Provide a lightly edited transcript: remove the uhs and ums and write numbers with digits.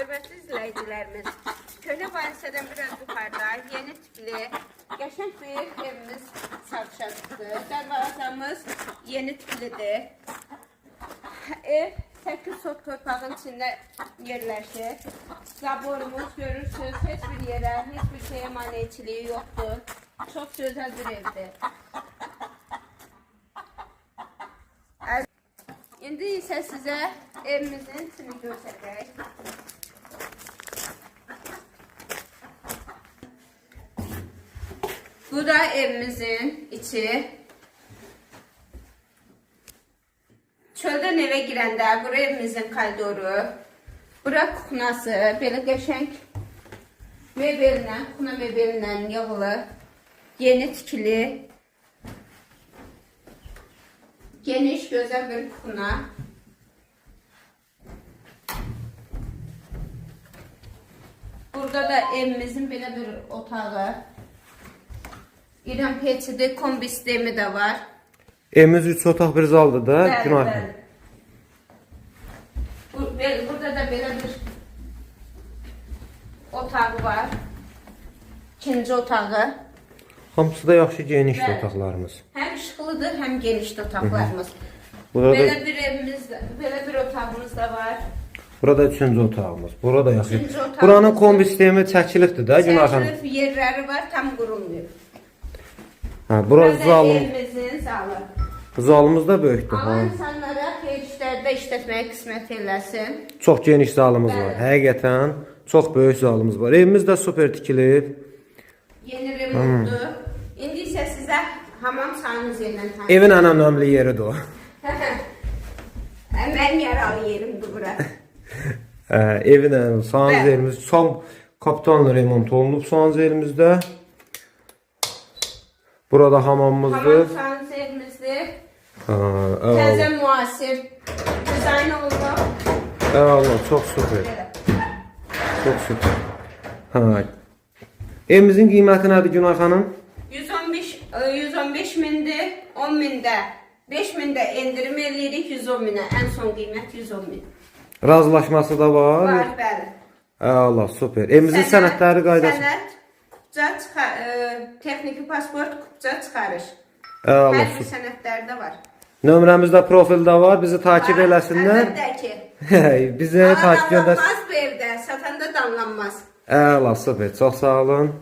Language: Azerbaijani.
Hörmətli izləyicilərimiz, köhnə banisədən biraz yuxarıda yeni tipli, qəşəng bir evimiz satışa çıxdı. Dərvazamız yeni tiplidir. Ev 8 sot torpağın içində yerləşir. Zaborumuz görürsünüz, heç bir yerə, heç bir şeyə maneçiliyi yoxdur. Çox gözəl bir evdir. İndi isə sizə evimizin içini göstərək. Bu da evimizin içi. Çöldən evə girəndə bura evimizin koridoru. Bura kuxnası, belə qəşəng mebellə, kuxna mebellə yığılı, yeni tikili. Geniş, gözəl bir kuxna. Burada da evimizin belə bir otağı. İran peçidi, kombi sistemi də var. Evimiz 3 otaq bir zaldır da. Bəli. Burada da belə bir otağı var. İkinci otağı. Hamısı da yaxşı genişdir otaqlarımız. Həm işıqlıdır, həm genişdir otaqlarımız. Burada Belə bir evimiz, belə bir otağımız da var. burada 3-cü otağımız. Burada yaxşı. Üçüncü otağımız. Buranın kombi sistemi çəkilibdir də Günay xanım. Çəkilib yerləri var, tam qurulmuyor. Ha, burası Burada zalım. evimizin zalı. Zalımız da böyükdür. Allah Ha. insanlara xeyir işlərdə işlətməyə qismət eləsin. Çox geniş zalımız var. Bəli. Həqiqətən çox böyük zalımız var. Evimiz də super tikilib. Yeni remontdur. İndi isə sizə hamam sağınız yerlə tanıyım. Evin ən önəmli yeridir o. Mənim yaralı yerimdir bura. Evin ən sağınız Bəli. yerimiz son kapitanla remont olunub sağınız yerimizdə. Burada hamamımızdır. Hamam sağınız yerimizdir. Təzə müasir dizayn olunub. Allah çox super. Çox super. Ha. Evimizin qiyməti nədir Günay xanım? 115 mindir, 10 mində, 5 mində endirim eləyirik, 110 minə. Ən son qiymət 110 min. Razılaşması da var. Var, bəli. Allah super. Evimizin sənədləri qaydası. Sənəd, kupça, texniki pasport, kupça çıxarış. Allah Hər bir super. sənədləri də var. Nömrəmiz də profildə var. Bizi takip eləsinlər. Əlbəttə ki. Bizi takip göndər. Danlanmaz bu evdə, satanda danlanmaz. Allah super. Çox sağ olun.